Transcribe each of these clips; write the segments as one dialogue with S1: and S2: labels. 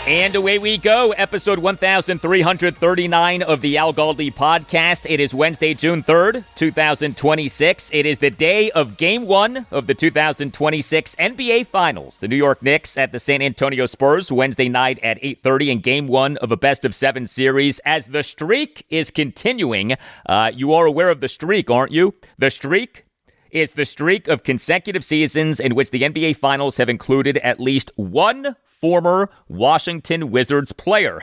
S1: And away we go, episode 1339 of the Galdi podcast. It is Wednesday, June 3rd, 2026. It is the day of Game 1 of the 2026 NBA Finals. The New York Knicks at the San Antonio Spurs Wednesday night at 8:30 in Game 1 of a best-of-7 series as the streak is continuing. You are aware of the streak, aren't you? The streak is the streak of consecutive seasons in which the NBA Finals have included at least one former Washington Wizards player.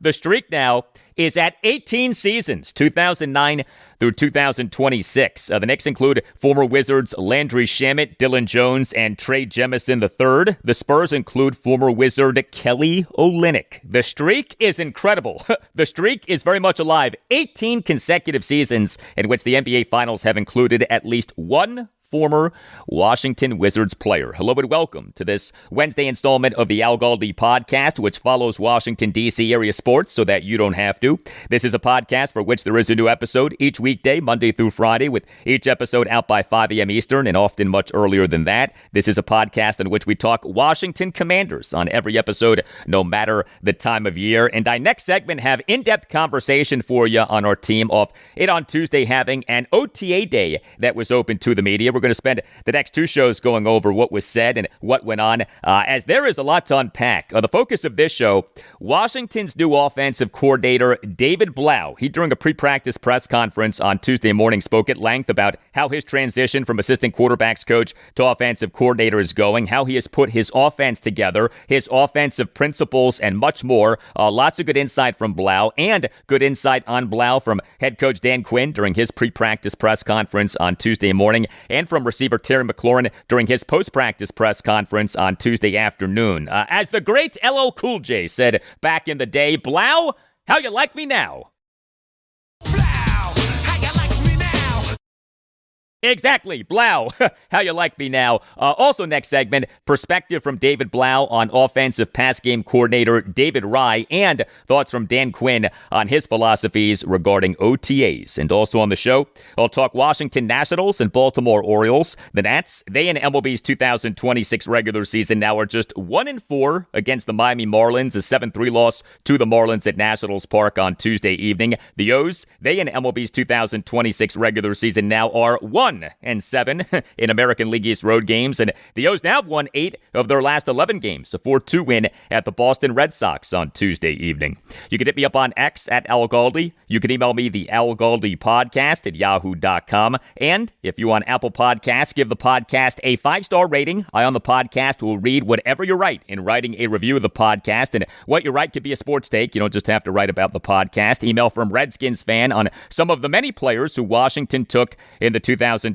S1: The streak now is at 18 seasons, 2009 through 2026. The Knicks include former Wizards Landry Shamet, Dylan Jones, and Trey Jemison III. The Spurs include former Wizard Kelly Olynyk. The streak is incredible. The streak is very much alive. 18 consecutive seasons in which the NBA Finals have included at least one former Washington Wizards player. Hello and welcome to this Wednesday installment of the Galdi podcast, which follows Washington, D.C. area sports so that you don't have to. This is a podcast for which there is a new episode each weekday, Monday through Friday, with each episode out by 5 a.m. Eastern and often much earlier than that. This is a podcast in which we talk Washington Commanders on every episode, no matter the time of year. And our next segment have in-depth conversation for you on our team off it on Tuesday having an OTA day that was open to the media. We're going to spend the next two shows going over what was said and what went on, as there is a lot to unpack. The focus of this show, Washington's new offensive coordinator, David Blough. He, during a pre-practice press conference on Tuesday morning, spoke at length about how his transition from assistant quarterbacks coach to offensive coordinator is going, how he has put his offense together, his offensive principles, and much more. Lots of good insight from Blough, and good insight on Blough from head coach Dan Quinn during his pre-practice press conference on Tuesday morning, and from receiver Terry McLaurin during his post-practice press conference on Tuesday afternoon. As the great LL Cool J said back in the day, Blough, how you like me now? Exactly, Blough. How you like me now? Also next segment, perspective from David Blough on offensive pass game coordinator David Raih, and thoughts from Dan Quinn on his philosophies regarding OTAs. And also on the show, I'll talk Washington Nationals and Baltimore Orioles. The Nats, they in MLB's 2026 regular season now are just 1-4 against the Miami Marlins, a 7-3 loss to the Marlins at Nationals Park on Tuesday evening. The O's, they in MLB's 2026 regular season now are 1-7 in American League East road games, and the O's now have won 8 of their last 11 games, a 4-2 win at the Boston Red Sox on Tuesday evening. You can hit me up on X at Al Galdi. You can email me the Al Galdi podcast at yahoo.com, and if you on Apple Podcasts, give the podcast a 5-star rating. I on the podcast will read whatever you write in writing a review of the podcast, and what you write could be a sports take. You don't just have to write about the podcast. Email from Redskins fan on some of the many players who Washington took in the 2024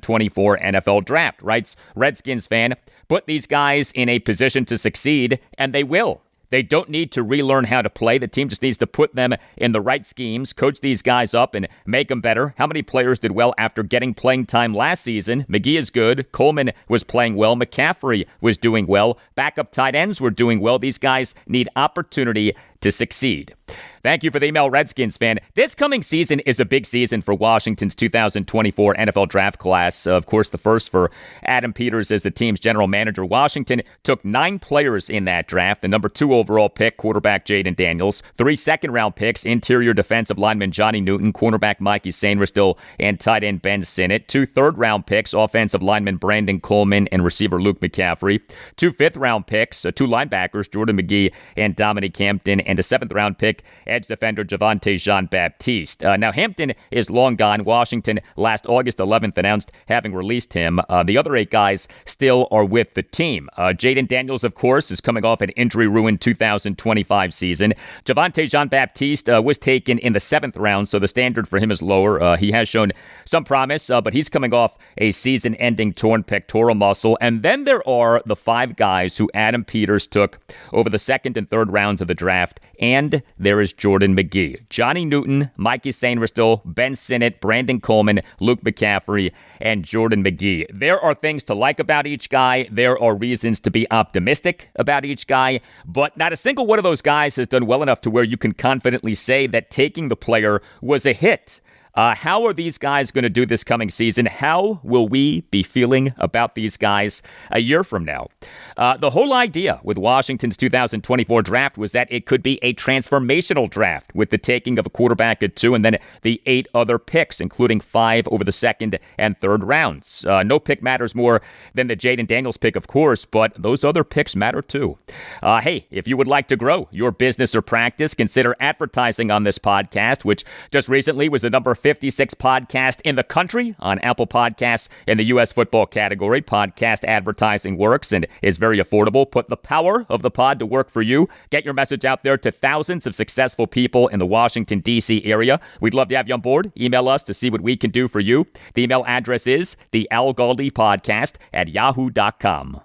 S1: NFL Draft. Writes Redskins fan, put these guys in a position to succeed, and they will. They don't need to relearn how to play. The team just needs to put them in the right schemes, coach these guys up, and make them better. How many players did well after getting playing time last season? McGee is good. Coleman was playing well. McCaffrey was doing well. Backup tight ends were doing well. These guys need opportunity to succeed. Thank you for the email, Redskins fan. This coming season is a big season for Washington's 2024 NFL draft class. Of course, the first for Adam Peters as the team's general manager. Washington took 9 players in that draft. The number 2 overall pick, quarterback Jaden Daniels. 3 second-round picks, interior defensive lineman Johnny Newton, cornerback Mikey Sainristil, and tight end Ben Sinnott. 2 third-round picks, offensive lineman Brandon Coleman and receiver Luke McCaffrey. 2 fifth-round picks, 2 linebackers, Jordan McGee and Dominic Hampton, and a 7th-round pick, edge defender Javonte Jean-Baptiste. Now, Hampton is long gone. Washington last August 11th announced having released him. The other 8 guys still are with the team. Jaden Daniels, of course, is coming off an injury-ruined 2025 season. Javonte Jean-Baptiste was taken in the 7th round, so the standard for him is lower. He has shown some promise, but he's coming off a season-ending torn pectoral muscle. And then there are the 5 guys who Adam Peters took over the 2nd and 3rd rounds of the draft, and there is Jordan McGee, Johnny Newton, Mikey Sainristil, Ben Sinnott, Brandon Coleman, Luke McCaffrey, and Jordan McGee. There are things to like about each guy. There are reasons to be optimistic about each guy, but not a single one of those guys has done well enough to where you can confidently say that taking the player was a hit. How are these guys going to do this coming season? How will we be feeling about these guys a year from now? The whole idea with Washington's 2024 draft was that it could be a transformational draft with the taking of a quarterback at 2 and then the 8 other picks, including 5 over the second and third rounds. No pick matters more than the Jaden Daniels pick, of course, but those other picks matter too. Hey, if you would like to grow your business or practice, consider advertising on this podcast, which just recently was the number 56 podcast in the country on Apple Podcasts in the U.S. football category. Podcast advertising works and is very affordable. Put the power of the pod to work for you. Get your message out there to thousands of successful people in the Washington, D.C. area. We'd love to have you on board. Email us to see what we can do for you. The email address is thealgaldipodcast@yahoo.com.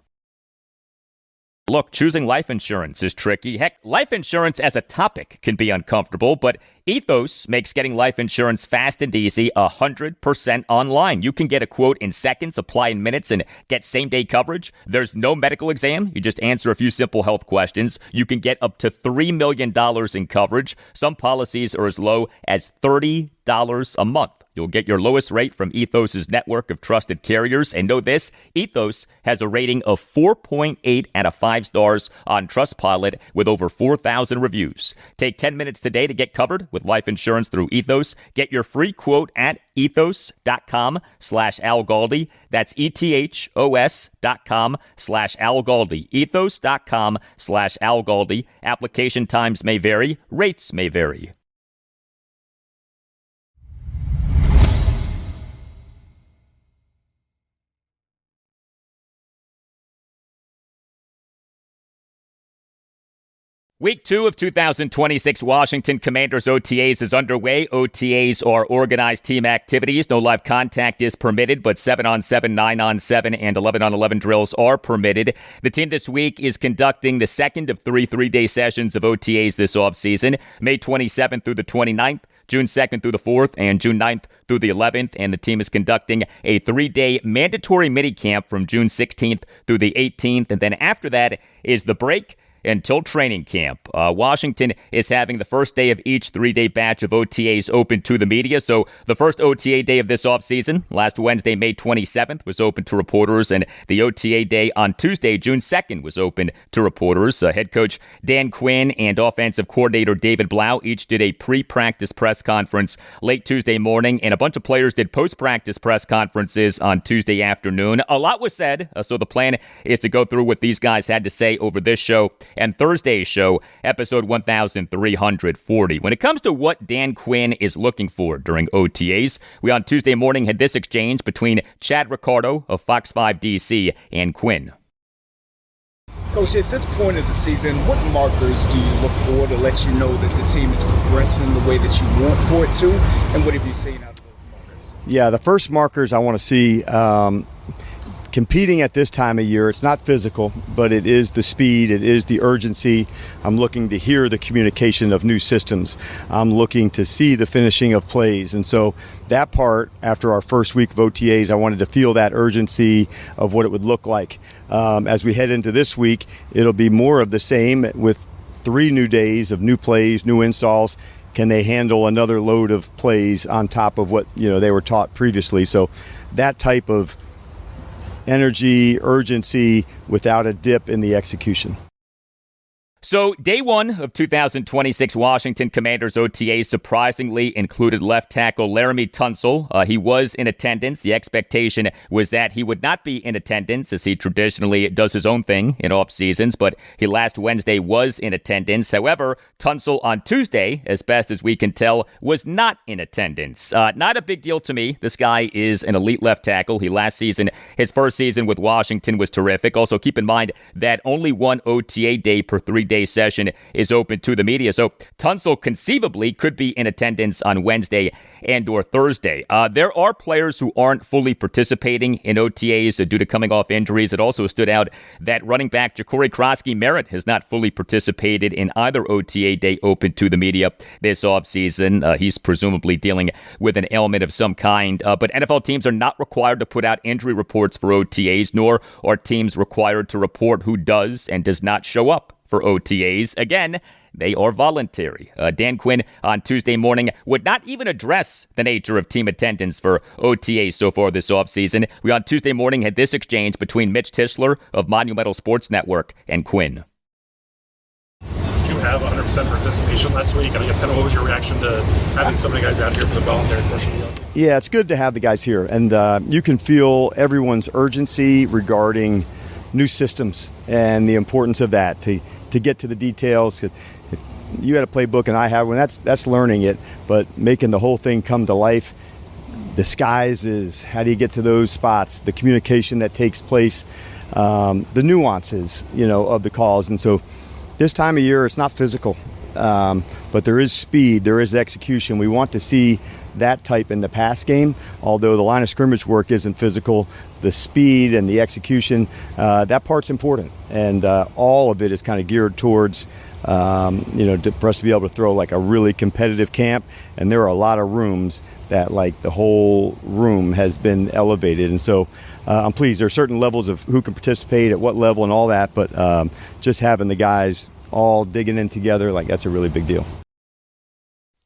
S1: Look, choosing life insurance is tricky. Heck, life insurance as a topic can be uncomfortable, but Ethos makes getting life insurance fast and easy 100% online. You can get a quote in seconds, apply in minutes, and get same-day coverage. There's no medical exam. You just answer a few simple health questions. You can get up to $3 million in coverage. Some policies are as low as $30 a month. You'll get your lowest rate from Ethos' network of trusted carriers. And know this, Ethos has a rating of 4.8 out of 5 stars on Trustpilot with over 4,000 reviews. Take 10 minutes today to get covered with life insurance through Ethos. Get your free quote at ethos.com/AlGaldi. That's ethos.com/AlGaldi. Ethos.com/AlGaldi. Application times may vary. Rates may vary. Week 2 of 2026 Washington Commanders OTAs is underway. OTAs are organized team activities. No live contact is permitted, but 7-on-7, 9-on-7, and 11-on-11 drills are permitted. The team this week is conducting the second of 3 3-day sessions of OTAs this offseason, May 27th through the 29th, June 2nd through the 4th, and June 9th through the 11th. And the team is conducting a 3-day mandatory minicamp from June 16th through the 18th. And then after that is the break until training camp. Washington is having the first day of each 3-day batch of OTAs open to the media. So the first OTA day of this offseason, last Wednesday, May 27th, was open to reporters, and the OTA day on Tuesday, June 2nd, was open to reporters. Head coach Dan Quinn and offensive coordinator David Blough each did a pre-practice press conference late Tuesday morning, and a bunch of players did post-practice press conferences on Tuesday afternoon. A lot was said, so the plan is to go through what these guys had to say over this show and Thursday's show, episode 1340. When it comes to what Dan Quinn is looking for during OTAs, we on Tuesday morning had this exchange between Chad Ricardo of Fox 5 DC and Quinn.
S2: Coach, at this point of the season, what markers do you look for to let you know that the team is progressing the way that you want for it to? And what have you seen out of those markers?
S3: Yeah, the first markers I want to see, competing at this time of year, it's not physical, but it is the speed, it is the urgency. I'm looking to hear the communication of new systems. I'm looking to see the finishing of plays. And so that part, after our first week of OTAs, I wanted to feel that urgency of what it would look like. As we head into this week, it'll be more of the same with 3 new days of new plays, new installs. Can they handle another load of plays on top of what they were taught previously? So that type of energy, urgency, without a dip in the execution.
S1: So, day 1 of 2026 Washington Commanders OTA surprisingly included left tackle Laremy Tunsil. He was in attendance. The expectation was that he would not be in attendance, as he traditionally does his own thing in off seasons, but he last Wednesday was in attendance. However, Tunsil on Tuesday, as best as we can tell, was not in attendance. Not a big deal to me. This guy is an elite left tackle. His first season with Washington was terrific. Also, keep in mind that only one OTA day per 3-day session is open to the media. So Tunsil conceivably could be in attendance on Wednesday and or Thursday. There are players who aren't fully participating in OTAs due to coming off injuries. It also stood out that running back Ja'Cory Krosky-Merritt has not fully participated in either OTA day open to the media this offseason. He's presumably dealing with an ailment of some kind. But NFL teams are not required to put out injury reports for OTAs, nor are teams required to report who does and does not show up for OTAs. Again, they are voluntary. Dan Quinn on Tuesday morning would not even address the nature of team attendance for OTAs so far this offseason. We on Tuesday morning had this exchange between Mitch Tischler of Monumental Sports Network and Quinn.
S4: Did you have 100% participation last week? And I guess kind of what was your reaction to having so many guys out here for the voluntary portion of the offseason?
S3: Yeah, it's good to have the guys here. And you can feel everyone's urgency regarding new systems and the importance of that to get to the details. If you had a playbook and I have one, that's learning it, but making the whole thing come to life, the skies is how do you get to those spots, the communication that takes place, the nuances, of the calls. And so this time of year, it's not physical, but there is speed, there is execution. We want to see that type in the pass game, although the line of scrimmage work isn't physical. The speed and the execution, that part's important. And all of it is kind of geared towards, for us to be able to throw like a really competitive camp. And there are a lot of rooms that like the whole room has been elevated. And so I'm pleased. There are certain levels of who can participate at what level and all that, but just having the guys all digging in together, like that's a really big deal.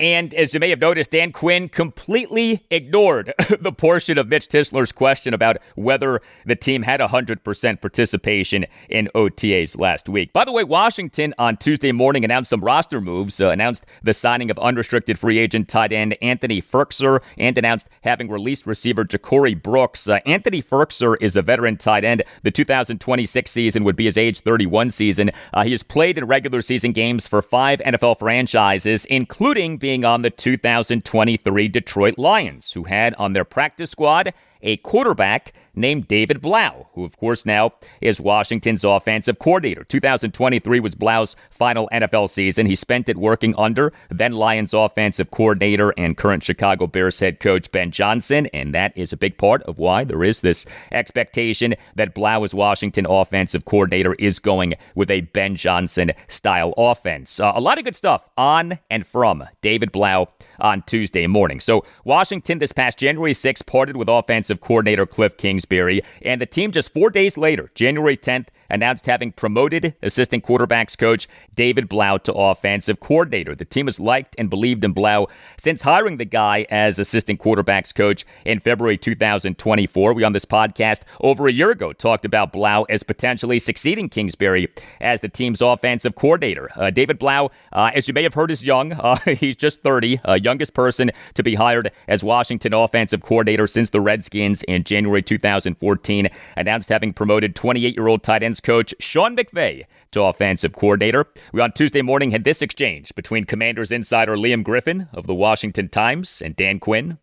S1: And as you may have noticed, Dan Quinn completely ignored the portion of Mitch Tischler's question about whether the team had 100% participation in OTAs last week. By the way, Washington on Tuesday morning announced some roster moves, announced the signing of unrestricted free agent tight end Anthony Firkser, and announced having released receiver Ja'Cory Brooks. Anthony Firkser is a veteran tight end. The 2026 season would be his age 31 season. He has played in regular season games for 5 NFL franchises, including being on the 2023 Detroit Lions, who had on their practice squad a quarterback named David Blough, who of course now is Washington's offensive coordinator. 2023 was Blough's final NFL season. He spent it working under then Lions offensive coordinator and current Chicago Bears head coach Ben Johnson, and that is a big part of why there is this expectation that Blough as Washington offensive coordinator is going with a Ben Johnson style offense. A lot of good stuff on and from David Blough on Tuesday morning. So Washington this past January 6th parted with offensive coordinator Cliff Kingsbury, and the team just 4 days later, January 10th, announced having promoted assistant quarterbacks coach David Blough to offensive coordinator. The team has liked and believed in Blough since hiring the guy as assistant quarterbacks coach in February 2024. We on this podcast over a year ago talked about Blough as potentially succeeding Kingsbury as the team's offensive coordinator. David Blough, as you may have heard, is young. He's just 30, youngest person to be hired as Washington offensive coordinator since the Redskins in January 2014, announced having promoted 28-year-old tight ends coach Sean McVay to offensive coordinator. We on Tuesday morning had this exchange between Commanders insider Liam Griffin of the Washington Times and Dan Quinn.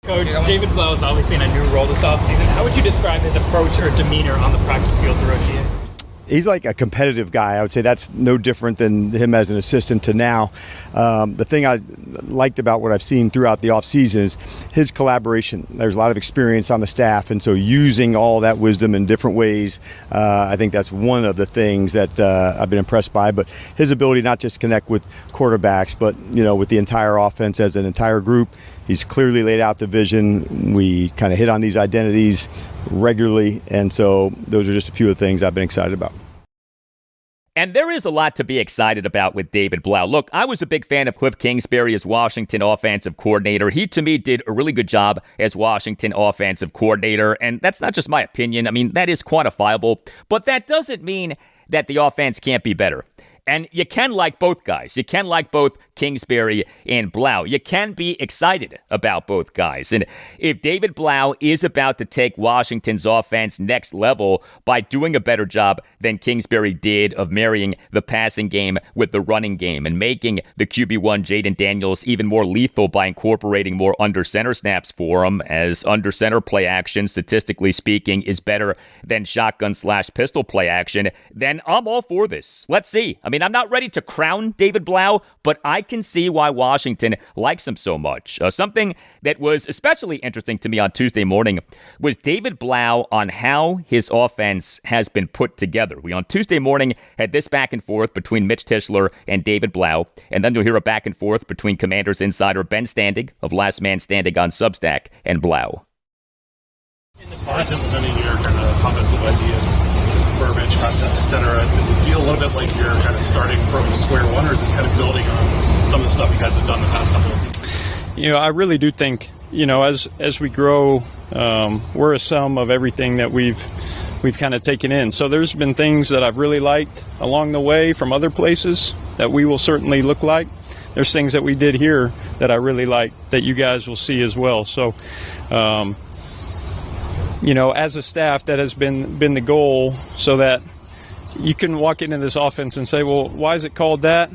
S5: Coach, David Blough is obviously in a new role this offseason. How would you describe his approach or demeanor on the practice field through OTAs?
S3: He's like a competitive guy. I would say that's no different than him as an assistant to now. The thing I liked about what I've seen throughout the offseason is his collaboration. There's a lot of experience on the staff, and so using all that wisdom in different ways, I think that's one of the things that I've been impressed by. But his ability not just to connect with quarterbacks, but with the entire offense as an entire group. He's clearly laid out the vision. We kind of hit on these identities regularly, and so those are just a few of the things I've been excited about.
S1: And there is a lot to be excited about with David Blough. Look, I was a big fan of Cliff Kingsbury as Washington offensive coordinator. He, to me, did a really good job as Washington offensive coordinator. And that's not just my opinion. I mean, that is quantifiable. But that doesn't mean that the offense can't be better. And you can like both guys. You can like both Kingsbury and Blough. You can be excited about both guys. And if David Blough is about to take Washington's offense next level by doing a better job than Kingsbury did of marrying the passing game with the running game and making the QB1 Jaden Daniels even more lethal by incorporating more under center snaps for him, as under center play action, statistically speaking, is better than shotgun/pistol play action, then I'm all for this. Let's see. I mean, I'm not ready to crown David Blough, but I can see why Washington likes him so much. Something that was especially interesting to me on Tuesday morning was David Blough on how his offense has been put together. We on Tuesday morning had this back and forth between Mitch Tischler and David Blough, and then you'll hear a back and forth between Commanders insider Ben Standig of Last Man Standing on Substack and Blough.
S4: As far as implementing your kind of offensive ideas, verbiage, concepts, etc., does it feel a little bit like you're kind of starting from square one, or is this kind of building on some of the stuff you guys have done the past couple of seasons?
S6: I really do think, as we grow, we're a sum of everything that we've kind of taken in. So there's been things that I've really liked along the way from other places that we will certainly look like. There's things that we did here that I really like that you guys will see as well. So, as a staff, that has been the goal, so that you can walk into this offense and say, well, why is it called that?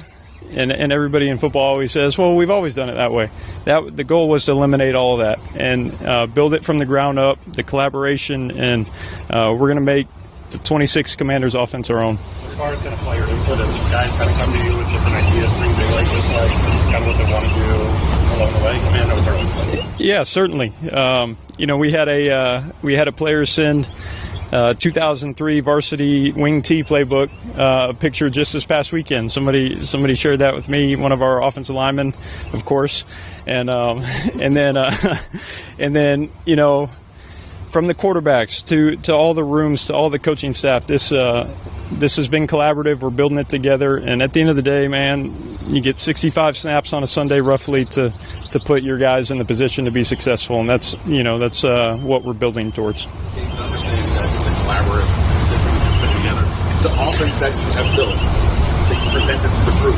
S6: And everybody in football always says, well, we've always done it that way. The goal was to eliminate all of that and build it from the ground up, the collaboration, and we're going to make the 26 Commanders offense our own.
S4: As far as kind of player input, and guys kind of come to you with different ideas, things they like, dislike, kind of what they want to do along the way. I mean, I know it's early.
S6: Yeah, certainly. We had a player send 2003 varsity wing T playbook a picture just this past weekend. Somebody shared that with me, one of our offensive linemen, of course, and then from the quarterbacks to all the rooms to all the coaching staff, this has been collaborative. We're building it together, and at the end of the day, man, you get 65 snaps on a Sunday roughly to put your guys in the position to be successful, and that's what we're building towards.
S7: Understanding that it's a collaborative system that you put together. The offense that you have built, that you presented to the group,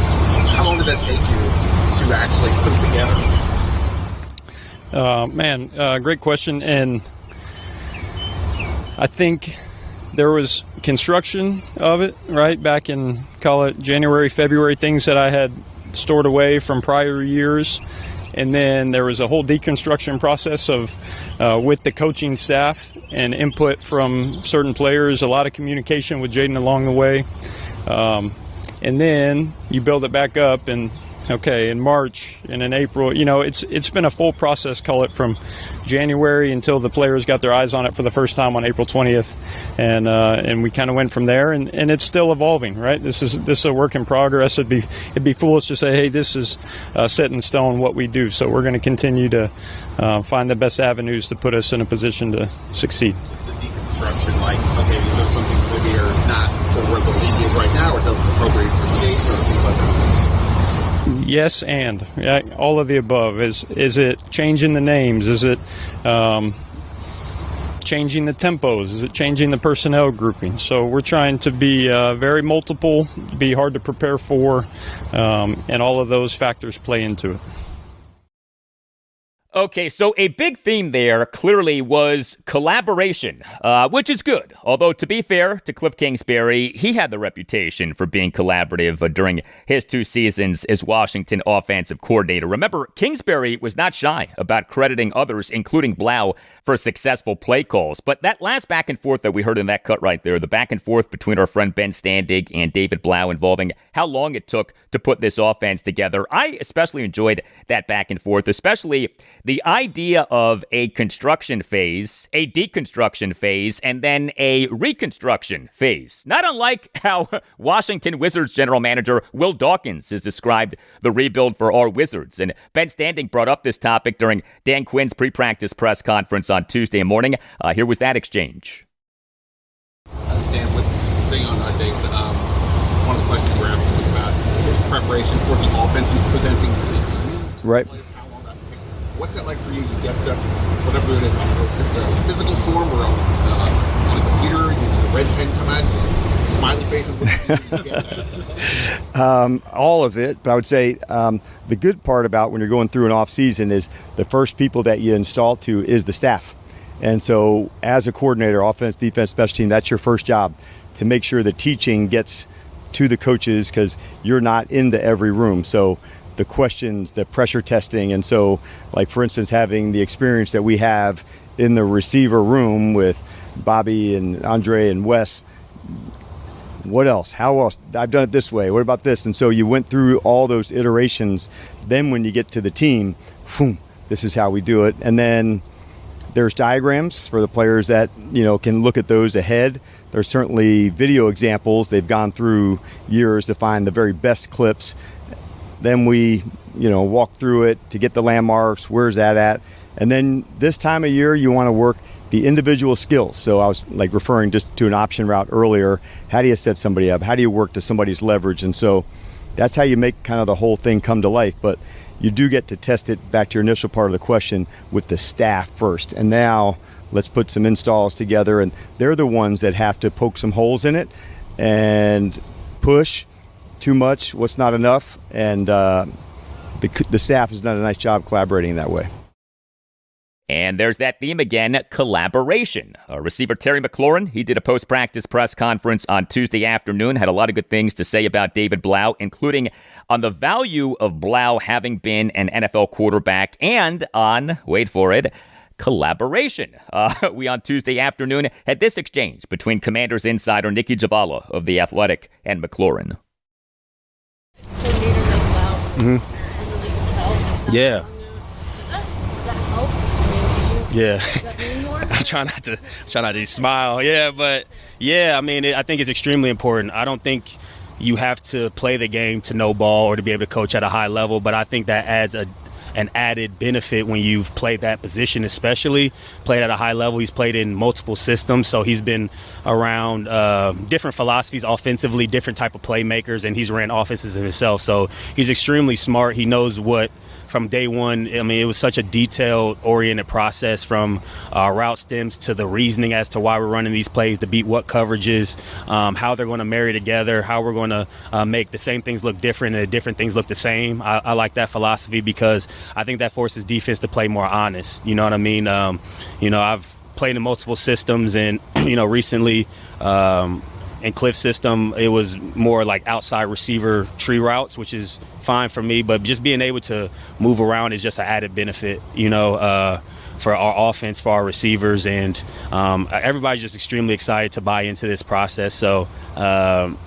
S7: how long did that take you to actually put together?
S6: Great question, and I think there was construction of it, right, back in, call it January, February, things that I had stored away from prior years. And then there was a whole deconstruction process of with the coaching staff and input from certain players, a lot of communication with Jaden along the way. And then you build it back up in March and in April. It's been a full process, call it from January until the players got their eyes on it for the first time on April 20th. And we kind of went from there, and it's still evolving, right? This is a work in progress. It'd be foolish to say, hey, this is set in stone what we do. So we're going to continue to find the best avenues to put us in a position to succeed.
S7: The deconstruction, like, okay, you know, something maybe are not for where the league is right now, or doesn't appropriate for state or things like that.
S6: Yes, and all of the above. Is it changing the names? Is it changing the tempos? Is it changing the personnel grouping? So we're trying to be very multiple, be hard to prepare for, and all of those factors play into it.
S1: Okay, so a big theme there clearly was collaboration, which is good. Although, to be fair to Cliff Kingsbury, he had the reputation for being collaborative during his 2 seasons as Washington offensive coordinator. Remember, Kingsbury was not shy about crediting others, including Blough, for successful play calls. But that last back and forth that we heard in that cut right there, the back and forth between our friend Ben Standig and David Blough involving how long it took to put this offense together, I especially enjoyed that back and forth, especially the idea of a construction phase, a deconstruction phase, and then a reconstruction phase. Not unlike how Washington Wizards general manager Will Dawkins has described the rebuild for our Wizards. And Ben Standing brought up this topic during Dan Quinn's pre-practice press conference on Tuesday morning. Here was that exchange.
S7: Dan, staying on David, one of the questions we're asking was about his preparation for the offense he's presenting to you.
S3: Right.
S7: How long that takes. What's that like for you? You get the, whatever it is, it's a physical form or on a computer, you use a red pen come out, you use smiley faces. What do you get?
S3: All of it, but I would say the good part about when you're going through an off season is the first people that you install to is the staff. And so as a coordinator, offense, defense, special team, that's your first job, to make sure the teaching gets to the coaches, because you're not into every room. So the questions, the pressure testing, and so, like, for instance, having the experience that we have in the receiver room with Bobby and Andre and Wes. What else? How else? I've done it this way. What about this? And so you went through all those iterations. Then when you get to the team, boom, this is how we do it. And then there's diagrams for the players that, can look at those ahead. There's certainly video examples. They've gone through years to find the very best clips. Then we, walk through it to get the landmarks. Where's that at? And then this time of year, you want to work the individual skills. So I was like referring just to an option route earlier. How do you set somebody up? How do you work to somebody's leverage? And so that's how you make kind of the whole thing come to life. But you do get to test it, back to your initial part of the question, with the staff first. And now let's put some installs together, and they're the ones that have to poke some holes in it and push too much, what's not enough, and the staff has done a nice job collaborating that way.
S1: And there's that theme again, collaboration. Receiver Terry McLaurin, he did a post-practice press conference on Tuesday afternoon, had a lot of good things to say about David Blough, including on the value of Blough having been an NFL quarterback and on, wait for it, collaboration. We on Tuesday afternoon had this exchange between Commanders insider Nikki Javala of The Athletic and McLaurin.
S8: Yeah.
S9: Does that help? I mean,
S8: Yeah.
S9: does that mean more?
S8: I'm trying not to smile. Yeah, but yeah, I mean, I think it's extremely important. I don't think you have to play the game to know ball or to be able to coach at a high level, but I think that adds an added benefit when you've played that position, especially played at a high level. He's played in multiple systems, so he's been around different philosophies offensively, different type of playmakers, and he's ran offenses himself. So he's extremely smart. He knows what, from day one, I mean, it was such a detail-oriented process from route stems to the reasoning as to why we're running these plays, to beat what coverages, how they're going to marry together, how we're going to make the same things look different and the different things look the same. I like that philosophy because I think that forces defense to play more honest. You know what I mean? I've played in multiple systems, and, recently in Cliff's system, it was more like outside receiver tree routes, which is fine for me. But just being able to move around is just an added benefit, for our offense, for our receivers. And everybody's just extremely excited to buy into this process. So, I'm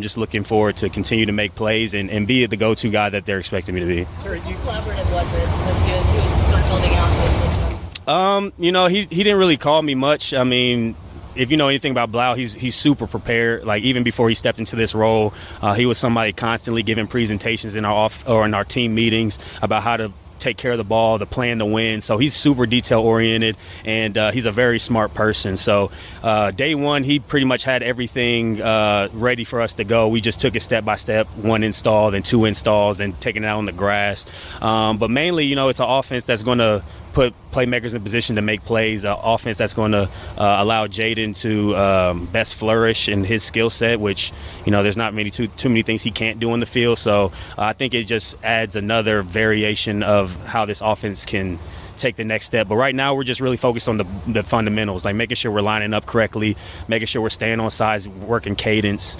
S8: just looking forward to continue to make plays and be the go-to guy that they're expecting me to be.
S9: How collaborative was it with you as he was sort of building out this system?
S8: He didn't really call me much. I mean, if you know anything about Blough, he's super prepared. Like, even before he stepped into this role, he was somebody constantly giving presentations in our team meetings about how to take care of the ball, the plan to win. So he's super detail oriented, and he's a very smart person. So day one, he pretty much had everything ready for us to go. We just took it step by step, one install, then two installs, then taking it out on the grass. But mainly, it's an offense that's going to put playmakers in position to make plays, an offense that's going to allow Jaden to best flourish in his skill set, which, there's not too many things he can't do on the field. So I think it just adds another variation of how this offense can take the next step. But right now we're just really focused on the fundamentals, like making sure we're lining up correctly, making sure we're staying on sides, working cadence,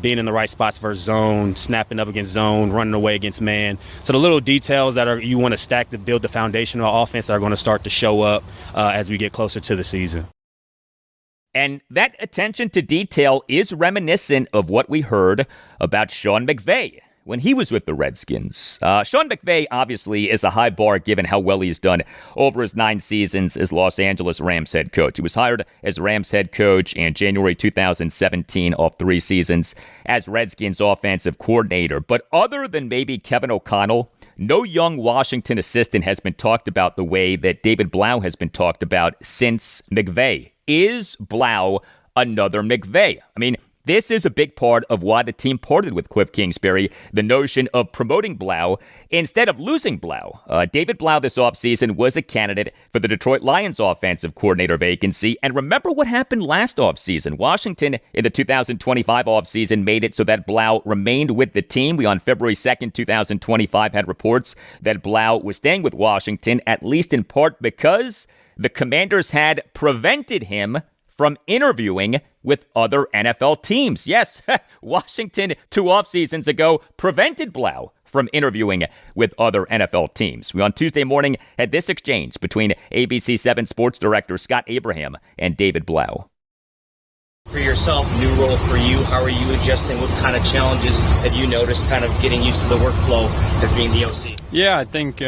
S8: being in the right spots for zone, snapping up against zone, running away against man. So the little details that you want to stack to build the foundation of the offense that are going to start to show up as we get closer to the season.
S1: And that attention to detail is reminiscent of what we heard about Sean McVay when he was with the Redskins. Sean McVay obviously is a high bar given how well he's done over his 9 seasons as Los Angeles Rams head coach. He was hired as Rams head coach in January 2017 off 3 seasons as Redskins offensive coordinator. But other than maybe Kevin O'Connell, no young Washington assistant has been talked about the way that David Blough has been talked about since McVay. Is Blough another McVay? I mean, this is a big part of why the team parted with Cliff Kingsbury, the notion of promoting Blough instead of losing Blough. David Blough this offseason was a candidate for the Detroit Lions offensive coordinator vacancy. And remember what happened last offseason. Washington in the 2025 offseason made it so that Blough remained with the team. We on February 2nd, 2025 had reports that Blough was staying with Washington, at least in part because the Commanders had prevented him from interviewing with other NFL teams. Yes, Washington 2 off seasons ago prevented Blough from interviewing with other NFL teams. We on Tuesday morning had this exchange between ABC 7 sports director Scott Abraham and David Blough.
S10: For yourself, new role for you, how are you adjusting? What kind of challenges have you noticed kind of getting used to the workflow as being the OC?
S6: Yeah, I think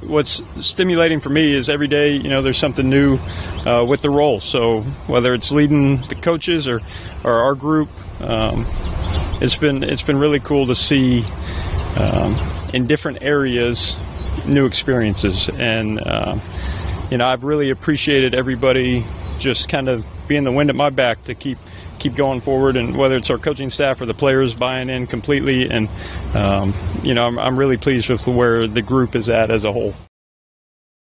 S6: what's stimulating for me is every day, there's something new with the role. So whether it's leading the coaches or our group, it's been really cool to see in different areas new experiences. And I've really appreciated everybody just kind of being the wind at my back to keep going forward, and whether it's our coaching staff or the players buying in completely. And, I'm really pleased with where the group is at as a whole.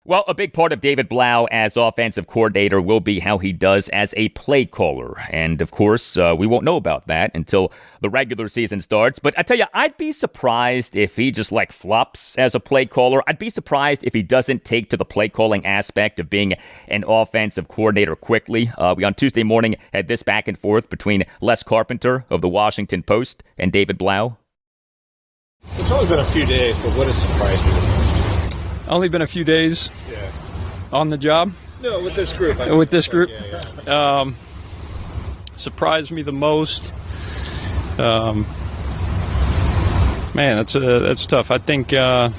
S1: Well, a big part of David Blough as offensive coordinator will be how he does as a play caller. And, of course, we won't know about that until the regular season starts. But I tell you, I'd be surprised if he just, flops as a play caller. I'd be surprised if he doesn't take to the play calling aspect of being an offensive coordinator quickly. We, on Tuesday morning, had this back and forth between Les Carpenter of the Washington Post and David Blough.
S11: It's only been a few days, but what has surprised you the most?
S6: Only been a few days on the job?
S11: No, with this group.
S6: With this group? Surprised me the most. Man, that's tough. I think I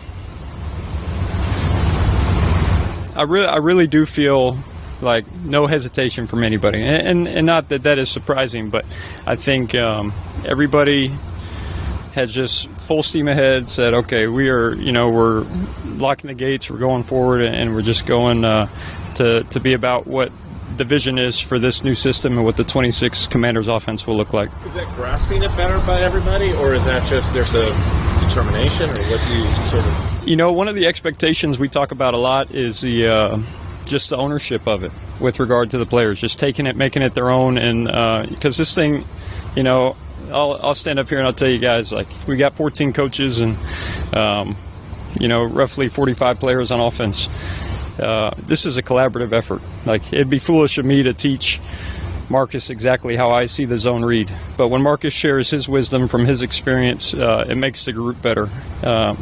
S6: really do feel like no hesitation from anybody, and not that is surprising, but I think everybody has just full steam ahead, said, okay, we're locking the gates, we're going forward, and we're just going to be about what the vision is for this new system and what the 26 Commanders offense will look like.
S11: Is that grasping it better by everybody, or is that just there's a determination, or what do you sort of...
S6: One of the expectations we talk about a lot is just the ownership of it with regard to the players, just taking it, making it their own, and because this thing, I'll stand up here and I'll tell you guys, we got 14 coaches and, roughly 45 players on offense. This is a collaborative effort. It'd be foolish of me to teach Marcus exactly how I see the zone read. But when Marcus shares his wisdom from his experience, it makes the group better.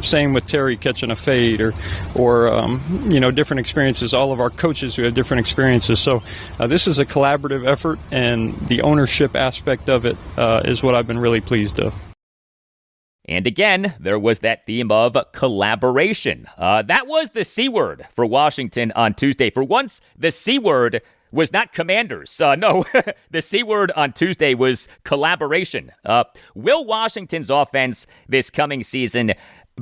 S6: Same with Terry catching a fade or different experiences. All of our coaches who have different experiences. So this is a collaborative effort, and the ownership aspect of it is what I've been really pleased of.
S1: And again, there was that theme of collaboration. That was the C word for Washington on Tuesday. For once, the C word was not Commanders. No, the C word on Tuesday was collaboration. Will Washington's offense this coming season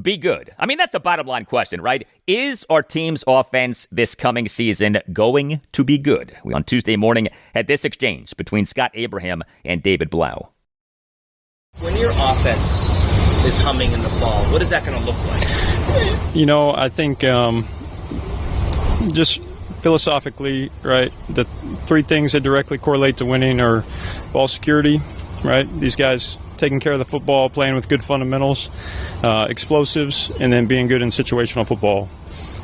S1: be good? I mean, that's the bottom line question, right? Is our team's offense this coming season going to be good? We, on Tuesday morning, had this exchange between Scott Abraham and David Blough.
S10: When your offense is humming in the fall, what is that going to look like?
S6: I think just philosophically, right, the three things that directly correlate to winning are ball security, right? These guys taking care of the football, playing with good fundamentals, explosives, and then being good in situational football.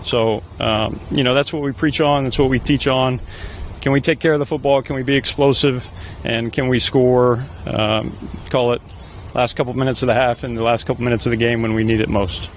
S6: So, that's what we preach on. That's what we teach on. Can we take care of the football? Can we be explosive? And can we score, call it, last couple minutes of the half and the last couple minutes of the game when we need it most?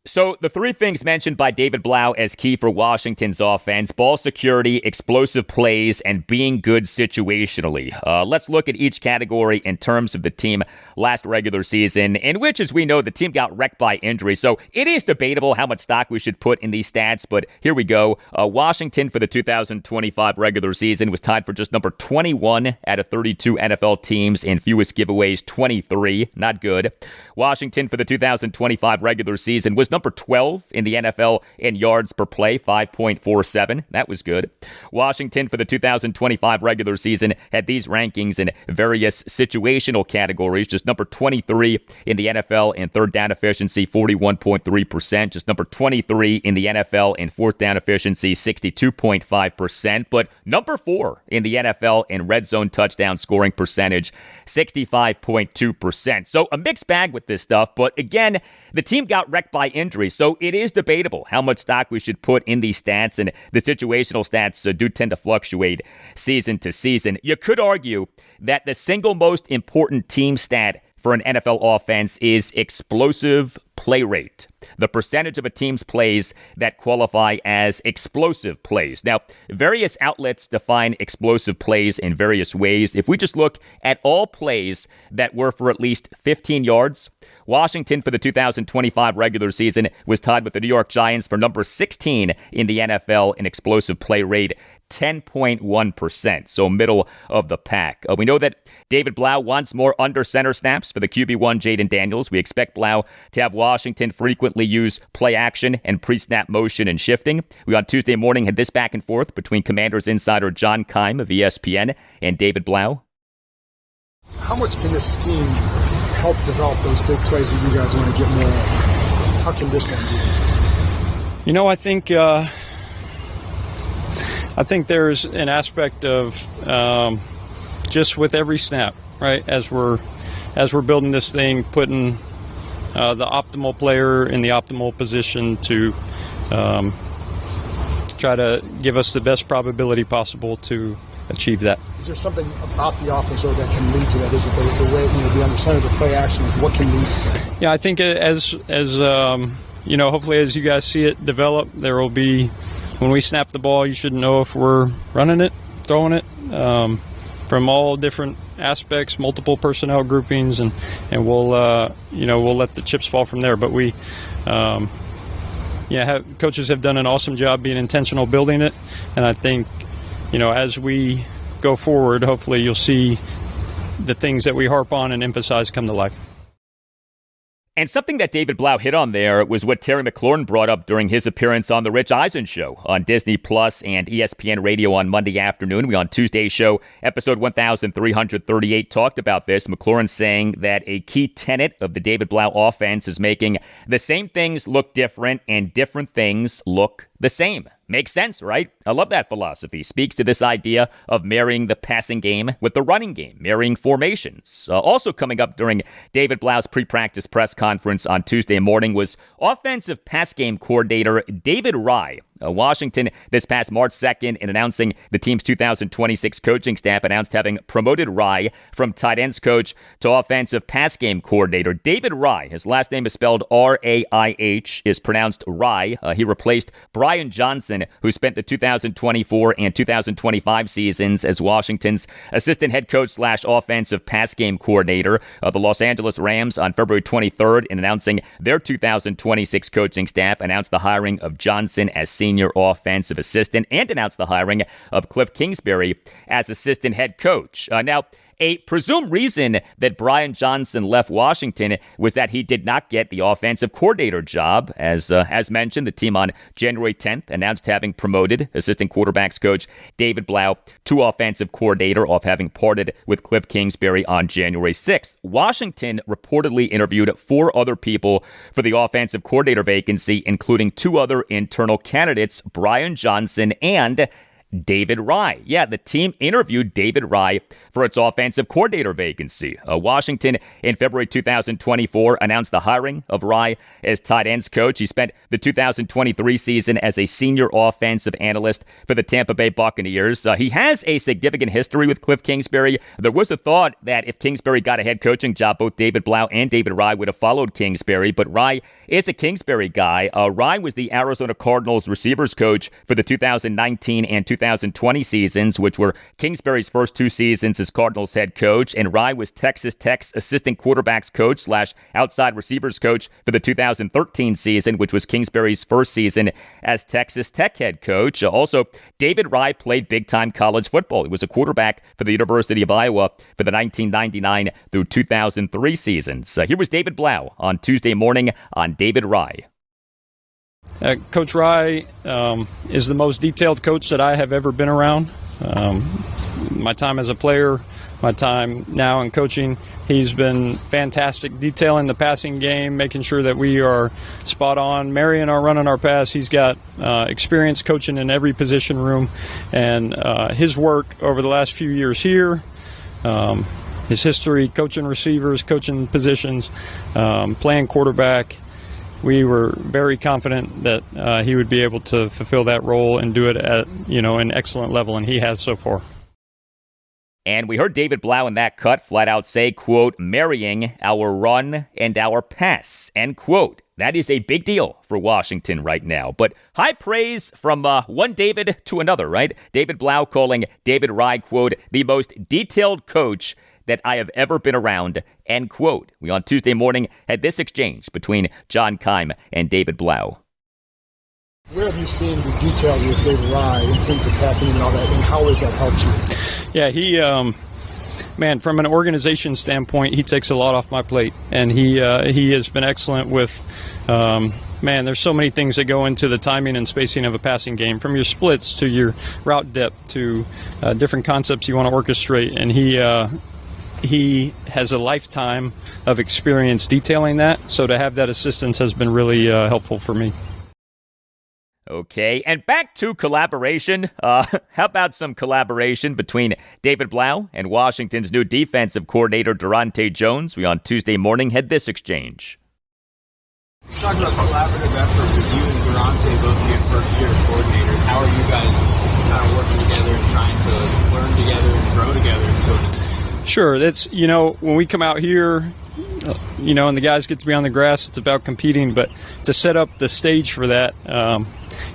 S1: So the three things mentioned by David Blough as key for Washington's offense: ball security, explosive plays, and being good situationally. Let's look at each category in terms of the team last regular season, in which, as we know, the team got wrecked by injury. So it is debatable how much stock we should put in these stats, but here we go. Washington for the 2025 regular season was tied for just number 21 out of 32 NFL teams in fewest giveaways, 23. Not good. Washington for the 2025 regular season was number 12 in the NFL in yards per play, 5.47. That was good. Washington for the 2025 regular season had these rankings in various situational categories. Just number 23 in the NFL in third down efficiency, 41.3%. Just number 23 in the NFL in fourth down efficiency, 62.5%. But number 4 in the NFL in red zone touchdown scoring percentage, 65.2%. So a mixed bag with this stuff. But again, the team got wrecked by injury, so it is debatable how much stock we should put in these stats, and the situational stats do tend to fluctuate season to season. You could argue that the single most important team stat for an NFL offense is explosive play rate, the percentage of a team's plays that qualify as explosive plays. Now, various outlets define explosive plays in various ways. If we just look at all plays that were for at least 15 yards, Washington for the 2025 regular season was tied with the New York Giants for number 16 in the NFL in explosive play rate, 10.1%, so middle of the pack. We know that David Blough wants more under center snaps for the QB1 Jaden Daniels. We expect Blough to have Washington frequently use play action and pre-snap motion and shifting. We on Tuesday morning had this back and forth between Commanders insider John Keim of ESPN and David Blough.
S12: How much can this scheme help develop those big plays that you guys want to get more of? How can this one be?
S6: You know, I think there's an aspect of just with every snap, right? As we're building this thing, putting the optimal player in the optimal position to try to give us the best probability possible to achieve that.
S12: Is there something about the offense though that can lead to that? Is it the way, the understanding of the play action? Like what can lead to that?
S6: Yeah, I think as hopefully as you guys see it develop, there will be, when we snap the ball, you should know if we're running it, throwing it, from all different aspects, multiple personnel groupings, and we'll let the chips fall from there. But coaches have done an awesome job being intentional building it, and I think, as we go forward, hopefully you'll see the things that we harp on and emphasize come to life.
S1: And something that David Blough hit on there was what Terry McLaurin brought up during his appearance on The Rich Eisen Show on Disney Plus and ESPN Radio on Monday afternoon. We on Tuesday's show, episode 1338, talked about this. McLaurin saying that a key tenet of the David Blough offense is making the same things look different and different things look the same. Makes sense, right? I love that philosophy. Speaks to this idea of marrying the passing game with the running game, marrying formations. Also coming up during David Blough's pre-practice press conference on Tuesday morning was offensive pass game coordinator David Raih. Washington this past March 2nd in announcing the team's 2026 coaching staff announced having promoted Raih from tight ends coach to offensive pass game coordinator. David Raih, his last name is spelled R-A-I-H, is pronounced Rye. He replaced Brian Johnson, who spent the 2024 and 2025 seasons as Washington's assistant head coach / offensive pass game coordinator. The Los Angeles Rams on February 23rd in announcing their 2026 coaching staff announced the hiring of Johnson as senior offensive assistant and announced the hiring of Cliff Kingsbury as assistant head coach. Now, a presumed reason that Brian Johnson left Washington was that he did not get the offensive coordinator job. As mentioned, the team on January 10th announced having promoted assistant quarterbacks coach David Blough to offensive coordinator off having parted with Cliff Kingsbury on January 6th. Washington reportedly interviewed 4 other people for the offensive coordinator vacancy, including 2 other internal candidates, Brian Johnson and David Raih. Yeah, the team interviewed David Raih for its offensive coordinator vacancy. Washington, in February 2024, announced the hiring of Raih as tight ends coach. He spent the 2023 season as a senior offensive analyst for the Tampa Bay Buccaneers. He has a significant history with Cliff Kingsbury. There was a thought that if Kingsbury got a head coaching job, both David Blough and David Raih would have followed Kingsbury, but Raih is a Kingsbury guy. Raih was the Arizona Cardinals receivers coach for the 2019 and 2020 seasons, which were Kingsbury's first 2 seasons as Cardinals head coach, and Raih was Texas Tech's assistant quarterbacks coach / outside receivers coach for the 2013 season, which was Kingsbury's first season as Texas Tech head coach. Also, David Raih played big-time college football. He was a quarterback for the University of Iowa for the 1999 through 2003 seasons. Here was David Blough on Tuesday morning on David Raih.
S6: Coach Raih is the most detailed coach that I have ever been around. My time as a player, my time now in coaching, he's been fantastic detailing the passing game, making sure that we are spot on, marrying our run and our pass. He's got experience coaching in every position room, and his work over the last few years here, his history coaching receivers, coaching positions, playing quarterback. We were very confident that he would be able to fulfill that role and do it at an excellent level, and he has so far.
S1: And we heard David Blough in that cut flat out say, quote, marrying our run and our pass, end quote. That is a big deal for Washington right now. But high praise from one David to another, right? David Blough calling David Raih, quote, the most detailed coach that I have ever been around, end quote. We on Tuesday morning had this exchange between John Keim and David Blough.
S12: Where have you seen the details with David Raih in terms of passing and all that, and how has that helped you?
S6: Yeah, he, from an organization standpoint, he takes a lot off my plate, and he has been excellent with, there's so many things that go into the timing and spacing of a passing game, from your splits to your route depth to different concepts you want to orchestrate, and he has a lifetime of experience detailing that, so to have that assistance has been really helpful for me.
S1: Okay, and back to collaboration. How about some collaboration between David Blough and Washington's new defensive coordinator, Durante Jones? We on Tuesday morning had this exchange.
S13: Talk about collaborative effort with you and Durante both being first-year coordinators. How are you guys kind of working together and trying to learn together and grow together as coaches?
S6: Sure, that's, when we come out here, and the guys get to be on the grass, it's about competing, but to set up the stage for that,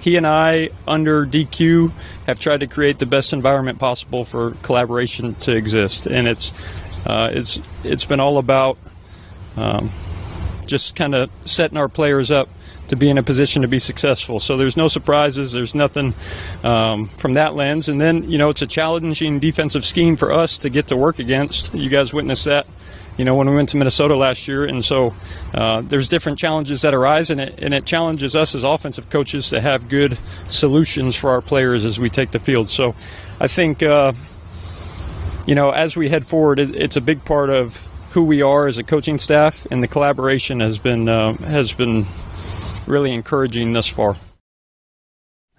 S6: he and I, under DQ, have tried to create the best environment possible for collaboration to exist, and it's been all about just kind of setting our players up to be in a position to be successful. So there's no surprises, there's nothing from that lens, and then it's a challenging defensive scheme for us to get to work against. You guys witnessed that. When we went to Minnesota last year, and so there's different challenges that arise, and it challenges us as offensive coaches to have good solutions for our players as we take the field. So I think, as we head forward, it's a big part of who we are as a coaching staff, and the collaboration has been really encouraging thus far.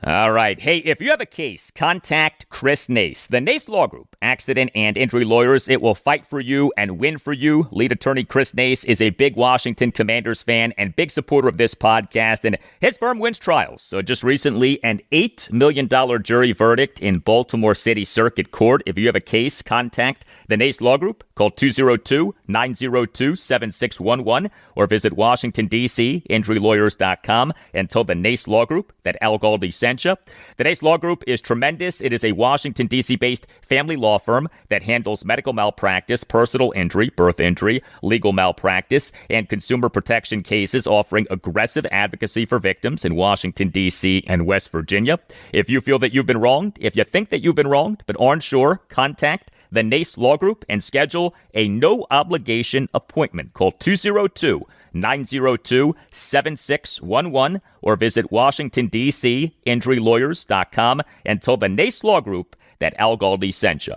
S1: All right. Hey, if you have a case, contact Chris Nace. The Nace Law Group, accident and injury lawyers. It will fight for you and win for you. Lead attorney Chris Nace is a big Washington Commanders fan and big supporter of this podcast, and his firm wins trials. So just recently, an $8 million jury verdict in Baltimore City Circuit Court. If you have a case, contact the Nace Law Group. Call 202-902-7611 or visit Washington, D.C., injurylawyers.com, and tell the Nace Law Group that Al Galdi sent you. The Nace Law Group is tremendous. It is a Washington, D.C.-based family law firm that handles medical malpractice, personal injury, birth injury, legal malpractice, and consumer protection cases, offering aggressive advocacy for victims in Washington, D.C. and West Virginia. If you feel that you've been wronged, if you think that you've been wronged but aren't sure, contact the Nace Law Group and schedule a no-obligation appointment. Call 202-902-7611 or visit Washington, D.C., injurylawyers.com and tell the Nace Law Group that Al Galdi sent you.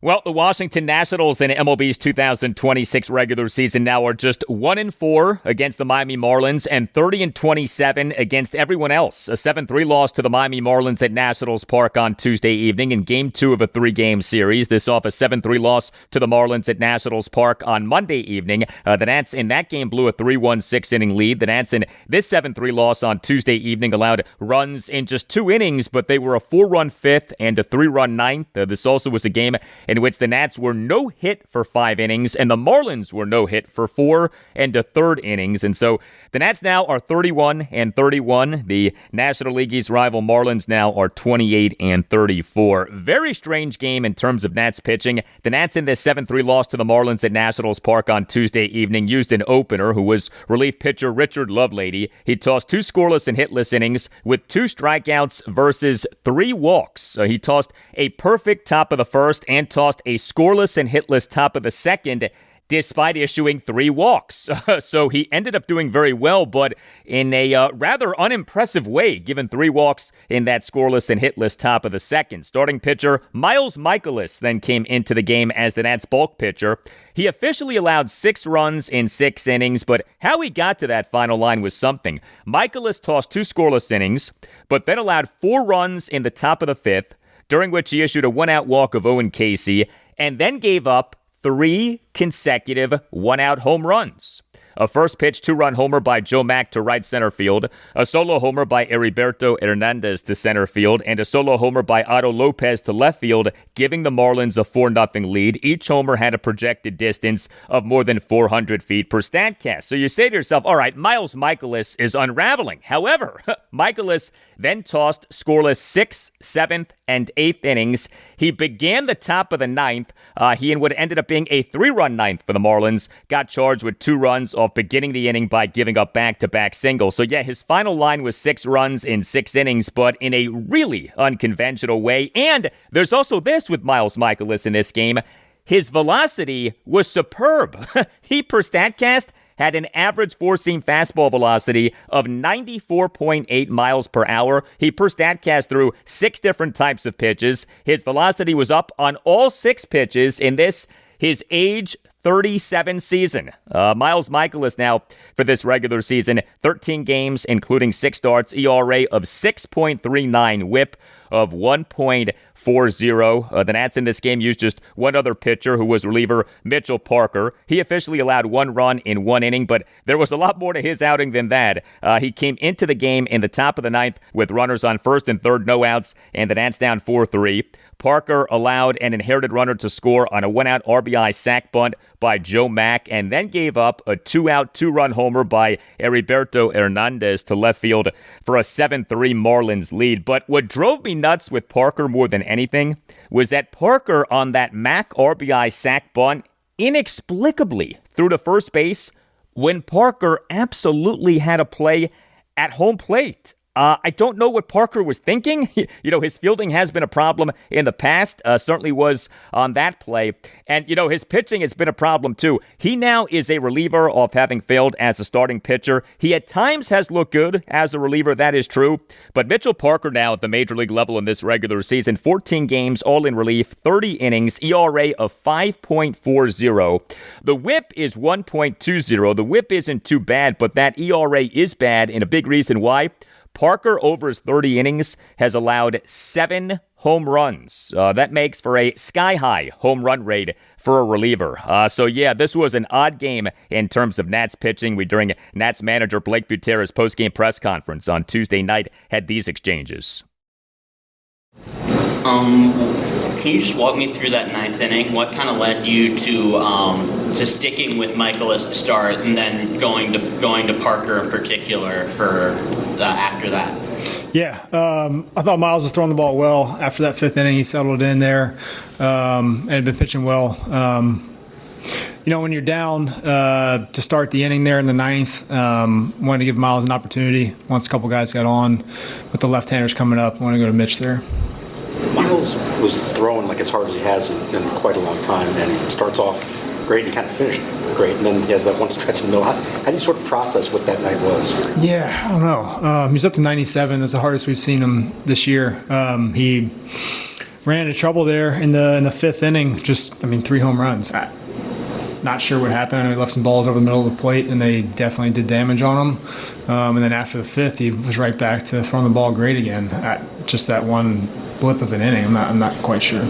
S1: Well, the Washington Nationals in MLB's 2026 regular season now are just 1-4 against the Miami Marlins and 30-27 against everyone else. A 7-3 loss to the Miami Marlins at Nationals Park on Tuesday evening in Game 2 of a 3-game series. This off a 7-3 loss to the Marlins at Nationals Park on Monday evening. The Nats in that game blew a 3-1 six-inning lead. The Nats in this 7-3 loss on Tuesday evening allowed runs in just 2 innings, but they were a 4-run fifth and a 3-run ninth. This also was a game in which the Nats were no hit for 5 innings and the Marlins were no hit for 4 and a third innings. And so the Nats now are 31-31. The National League East rival Marlins now are 28-34. Very strange game in terms of Nats pitching. The Nats in this 7-3 loss to the Marlins at Nationals Park on Tuesday evening used an opener who was relief pitcher Richard Lovelady. He tossed 2 scoreless and hitless innings with 2 strikeouts versus 3 walks. So he tossed a perfect top of the first and tossed a scoreless and hitless top of the second, despite issuing 3 walks. So he ended up doing very well, but in a rather unimpressive way, given 3 walks in that scoreless and hitless top of the second. Starting pitcher Miles Mikolas then came into the game as the Nats bulk pitcher. He officially allowed 6 runs in 6 innings, but how he got to that final line was something. Mikolas tossed 2 scoreless innings, but then allowed 4 runs in the top of the 5th, during which he issued a 1-out walk of Owen Casey, and then gave up 3 consecutive 1-out home runs. A first pitch 2-run homer by Joe Mack to right center field, a solo homer by Heriberto Hernandez to center field, and a solo homer by Otto Lopez to left field, giving the Marlins a 4-0 lead. Each homer had a projected distance of more than 400 feet per Statcast. So you say to yourself, all right, Miles Mikolas is unraveling. However, Mikolas then tossed scoreless 6th, 7th, and 8th innings. He began the top of the 9th. He and what ended up being a 3-run 9th for the Marlins got charged with 2 runs off beginning the inning by giving up back-to-back singles. So yeah, his final line was 6 runs in 6 innings, but in a really unconventional way. And there's also this with Miles Mikolas in this game. His velocity was superb. He, per StatCast, had an average four-seam fastball velocity of 94.8 miles per hour. He, per StatCast, threw 6 different types of pitches. His velocity was up on all 6 pitches in this, his age 37 season. Miles Mikolas now for this regular season, 13 games, including 6 starts, ERA of 6.39, whip of 1.40. The Nats in this game used just one other pitcher, who was reliever Mitchell Parker. He officially allowed 1 run in 1 inning, but there was a lot more to his outing than that. He came into the game in the top of the 9th with runners on first and third, no outs, and the Nats down 4-3. Parker allowed an inherited runner to score on a 1-out RBI sac bunt by Joe Mack, and then gave up a 2-out, 2-run homer by Heriberto Hernandez to left field for a 7-3 Marlins lead. But what drove me nuts with Parker more than anything was that Parker, on that Mack RBI sac bunt, inexplicably threw to first base when Parker absolutely had a play at home plate. I don't know what Parker was thinking. His fielding has been a problem in the past, certainly was on that play. And, his pitching has been a problem too. He now is a reliever of having failed as a starting pitcher. He at times has looked good as a reliever, that is true. But Mitchell Parker now at the major league level in this regular season, 14 games, all in relief, 30 innings, ERA of 5.40. The whip is 1.20. The whip isn't too bad, but that ERA is bad, and a big reason why. Parker, over his 30 innings, has allowed 7 home runs. That makes for a sky-high home run rate for a reliever. So yeah, this was an odd game in terms of Nats pitching. We, during Nats manager Blake Butera's postgame press conference on Tuesday night, had these exchanges.
S14: Can you just walk me through that 9th inning? What kind of led you to sticking with Mikolas to start, and then going to Parker in particular for after that?
S15: Yeah, I thought Miles was throwing the ball well after that 5th inning. He settled in there and had been pitching well. When you're down to start the inning there in the 9th, wanted to give Miles an opportunity. Once a couple guys got on with the left-handers coming up, wanted to go to Mitch there.
S16: Miles was throwing like as hard as he has in quite a long time, and he starts off great and kind of finished great, and then he has that one stretch in the middle. How do you sort of process what that night was?
S15: Yeah, I don't know. He's up to 97. That's the hardest we've seen him this year. He ran into trouble there in the 5th inning. 3 home runs. Not sure what happened. I know he left some balls over the middle of the plate, and they definitely did damage on him. And then after the 5th, he was right back to throwing the ball great again. Just that one blip of an inning. I'm not quite sure.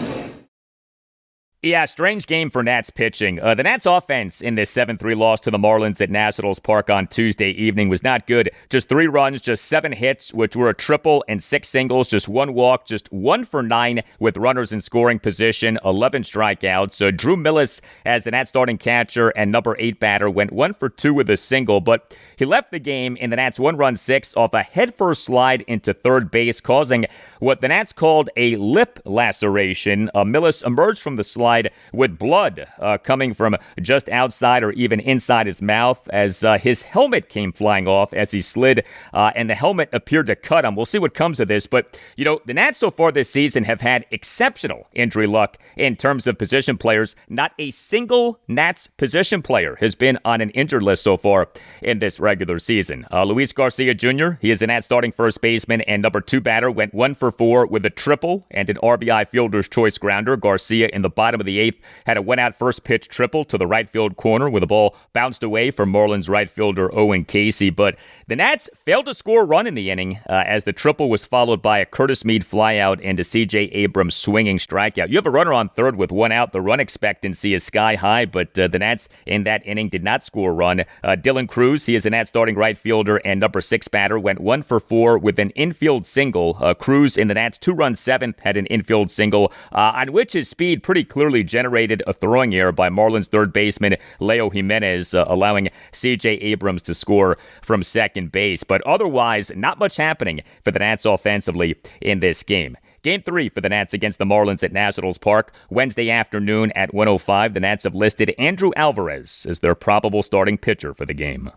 S1: Yeah, strange game for Nats pitching. The Nats offense in this 7-3 loss to the Marlins at Nationals Park on Tuesday evening was not good. Just 3 runs, just 7 hits, which were a triple, and 6 singles, just 1 walk, just 1 for 9 with runners in scoring position, 11 strikeouts. Drew Millis, as the Nats starting catcher and number 8 batter, went 1 for 2 with a single, but he left the game in the Nats 1-run 6th off a headfirst slide into third base, causing what the Nats called a lip laceration. Millis emerged from the slide with blood coming from just outside or even inside his mouth as his helmet came flying off as he slid, and the helmet appeared to cut him. We'll see what comes of this, but the Nats so far this season have had exceptional injury luck in terms of position players. Not a single Nats position player has been on an injured list so far in this regular season. Luis Garcia Jr., he is the Nats starting first baseman and number 2 batter, went 1 for 4 with a triple and an RBI fielder's choice grounder. Garcia in the bottom of the 8th had a 1-out first pitch triple to the right field corner with the ball bounced away from Marlins right fielder Owen Casey. But the Nats failed to score a run in the inning as the triple was followed by a Curtis Mead flyout and a C.J. Abrams swinging strikeout. You have a runner on third with 1 out. The run expectancy is sky high, but the Nats in that inning did not score a run. Dylan Cruz, he is the Nats starting right fielder and number 6 batter, went 1 for 4 with an infield single. Cruz in the Nats' 2-run seventh had an infield single, on which his speed pretty clearly generated a throwing error by Marlins third baseman Leo Jimenez, allowing C.J. Abrams to score from second base. But otherwise, not much happening for the Nats offensively in this game. Game 3 for the Nats against the Marlins at Nationals Park, Wednesday afternoon at 1:05. The Nats have listed Andrew Alvarez as their probable starting pitcher for the game.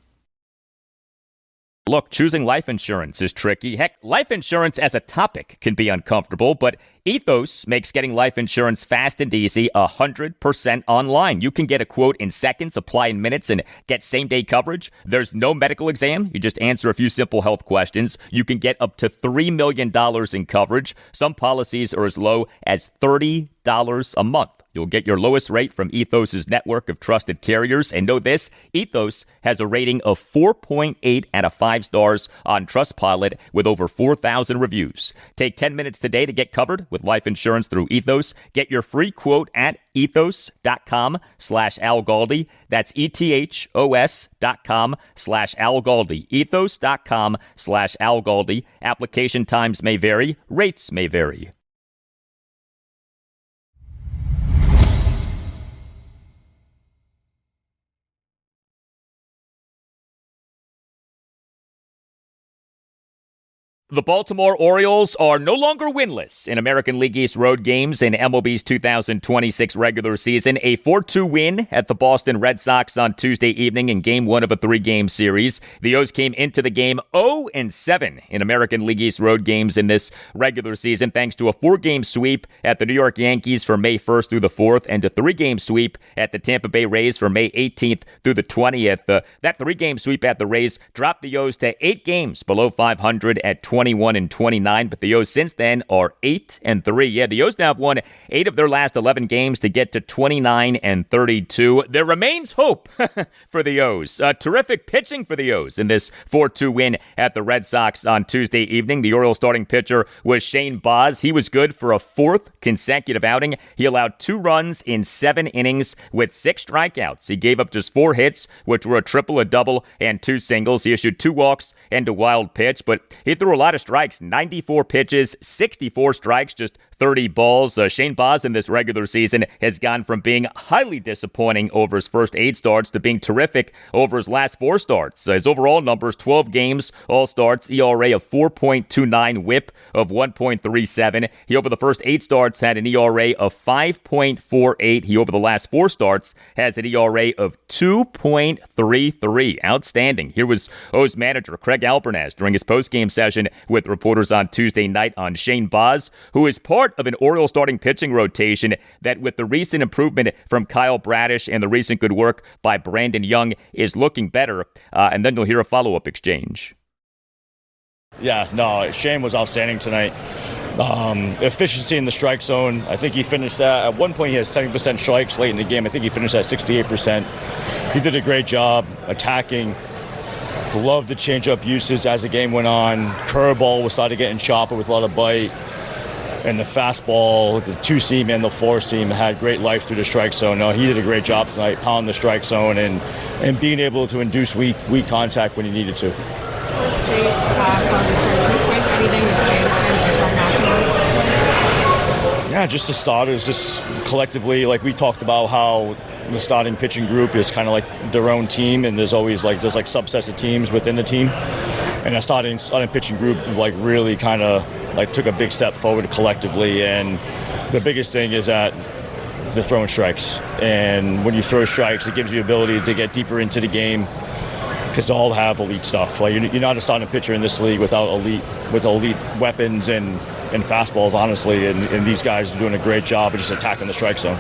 S1: Look, choosing life insurance is tricky. Heck, life insurance as a topic can be uncomfortable, but Ethos makes getting life insurance fast and easy 100% online. You can get a quote in seconds, apply in minutes, and get same-day coverage. There's no medical exam. You just answer a few simple health questions. You can get up to $3 million in coverage. Some policies are as low as $30 a month. You'll get your lowest rate from Ethos' network of trusted carriers. And know this, Ethos has a rating of 4.8 out of 5 stars on Trustpilot with over 4,000 reviews. Take 10 minutes today to get covered with life insurance through Ethos. Get your free quote at ethos.com/Al Galdi. That's ethos.com/Al Galdi. Ethos.com/Al Galdi. Application times may vary. Rates may vary. The Baltimore Orioles are no longer winless in American League East road games in MLB's 2026 regular season. A 4-2 win at the Boston Red Sox on Tuesday evening in Game 1 of a 3-game series. The O's came into the game 0-7 in American League East road games in this regular season, thanks to a 4-game sweep at the New York Yankees from May 1st through the 4th, and a 3-game sweep at the Tampa Bay Rays from May 18th through the 20th. That 3-game sweep at the Rays dropped the O's to 8 games below 500 at 21-29, but the O's since then are 8-3. Yeah, the O's now have won 8 of their last 11 games to get to 29-32. There remains hope for the O's. Terrific pitching for the O's in this 4-2 win at the Red Sox on Tuesday evening. The Orioles starting pitcher was Shane Baz. He was good for a 4th consecutive outing. He allowed 2 runs in 7 innings with 6 strikeouts. He gave up just 4 hits, which were a triple, a double, and 2 singles. He issued 2 walks and a wild pitch, but he threw a lot of strikes, 94 pitches, 64 strikes, just 30 balls. Shane Baz in this regular season has gone from being highly disappointing over his first 8 starts to being terrific over his last 4 starts. His overall numbers, 12 games, all starts, ERA of 4.29, whip of 1.37. He, over the first 8 starts, had an ERA of 5.48. He, over the last 4 starts, has an ERA of 2.33. Outstanding. Here was O's manager Craig Albernaz during his postgame session with reporters on Tuesday night on Shane Baz, who is part of an Orioles starting pitching rotation that, with the recent improvement from Kyle Bradish and the recent good work by Brandon Young, is looking better. And then you'll hear a follow-up exchange.
S17: Yeah, no, Shane was outstanding tonight. Efficiency in the strike zone, I think he finished that. At one point, he had 70% strikes late in the game. I think he finished at 68%. He did a great job attacking. Loved the change-up usage as the game went on. Curveball was starting getting chopper with a lot of bite. And the fastball, the 2-seam and the 4-seam had great life through the strike zone. No, he did a great job tonight, pounding the strike zone and being able to induce weak contact when he needed to. Yeah, just the starters, just collectively, like we talked about how the starting pitching group is kind of like their own team, and there's always there's subsets of teams within the team. And the starting pitching group really kind of took a big step forward collectively. And the biggest thing is that they're throwing strikes. And when you throw strikes, it gives you the ability to get deeper into the game because they all have elite stuff. You're not a starting pitcher in this league without elite weapons and fastballs, honestly. And these guys are doing a great job of just attacking the strike zone.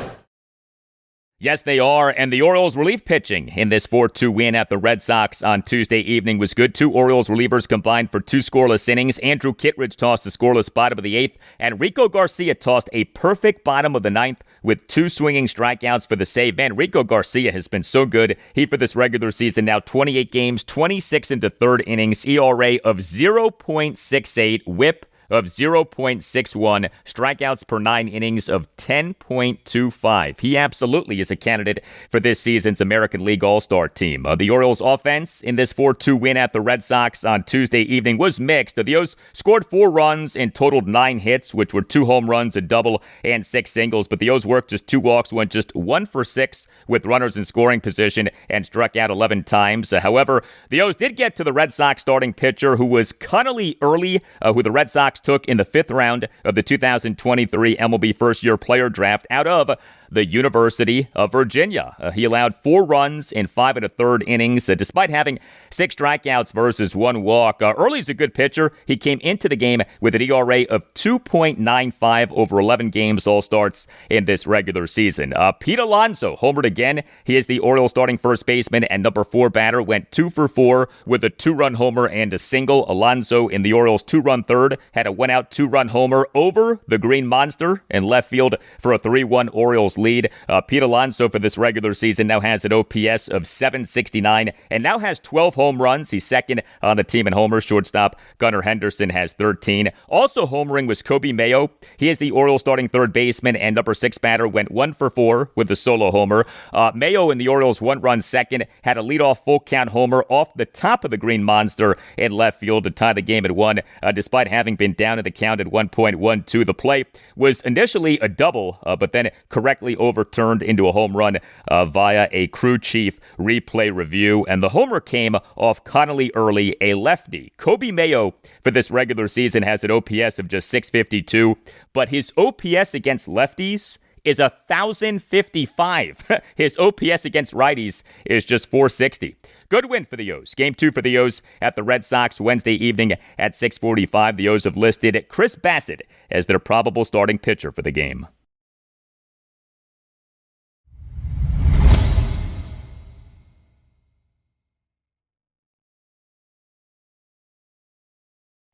S1: Yes, they are, and the Orioles relief pitching in this 4-2 win at the Red Sox on Tuesday evening was good. 2 Orioles relievers combined for 2 scoreless innings. Andrew Kittredge tossed a scoreless bottom of the 8th, and Rico Garcia tossed a perfect bottom of the 9th with 2 swinging strikeouts for the save. Man, Rico Garcia has been so good. He, for this regular season, now 28 games, 26 into third innings, ERA of 0.68, whip of 0.61, strikeouts per 9 innings of 10.25. He absolutely is a candidate for this season's American League All-Star team. The Orioles offense in this 4-2 win at the Red Sox on Tuesday evening was mixed. The O's scored 4 runs and totaled 9 hits, which were 2 home runs, a double, and 6 singles. But the O's worked just 2 walks, went just 1 for 6 with runners in scoring position, and struck out 11 times. However, the O's did get to the Red Sox starting pitcher, who was Connolly Early, who the Red Sox took in the 5th round of the 2023 MLB first-year player draft out of the University of Virginia. He allowed 4 runs in 5 1/3 innings, despite having 6 strikeouts versus 1 walk. Early's a good pitcher. He came into the game with an ERA of 2.95 over 11 games, all starts in this regular season. Pete Alonso homered again. He is the Orioles starting first baseman and number 4 batter, went 2 for 4 with a 2-run homer and a single. Alonso in the Orioles' 2-run third had a 1-out 2-run homer over the Green Monster in left field for a 3-1 Orioles lead. Pete Alonso for this regular season now has an OPS of 769 and now has 12 home runs. He's second on the team in homers. Shortstop Gunnar Henderson has 13. Also homering was Kobe Mayo. He is the Orioles starting third baseman and number 6 batter, went 1 for 4 with a solo homer. Mayo in the Orioles' 1-run second had a leadoff full count homer off the top of the Green Monster in left field to tie the game at 1, despite having been down in the count at 1.12. The play was initially a double, but then correctly overturned into a home run via a crew chief replay review, and the homer came off Connolly Early, a lefty. Kobe Mayo for this regular season has an OPS of just 652, but his OPS against lefties is 1,055. His OPS against righties is just 460. Good win for the O's. Game 2 for the O's at the Red Sox Wednesday evening at 6:45. The O's have listed Chris Bassett as their probable starting pitcher for the game.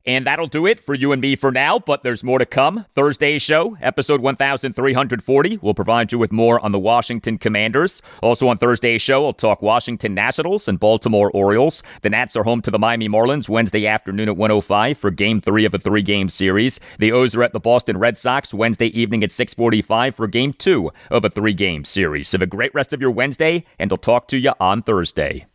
S1: And that'll do it for you and me for now, but there's more to come. Thursday's show, episode 1340, will provide you with more on the Washington Commanders. Also on Thursday's show, I'll talk Washington Nationals and Baltimore Orioles. The Nats are home to the Miami Marlins Wednesday afternoon at 1:05 for Game 3 of a 3-game series. The O's are at the Boston Red Sox Wednesday evening at 6:45 for Game 2 of a 3-game series. Have a great rest of your Wednesday, and I'll talk to you on Thursday.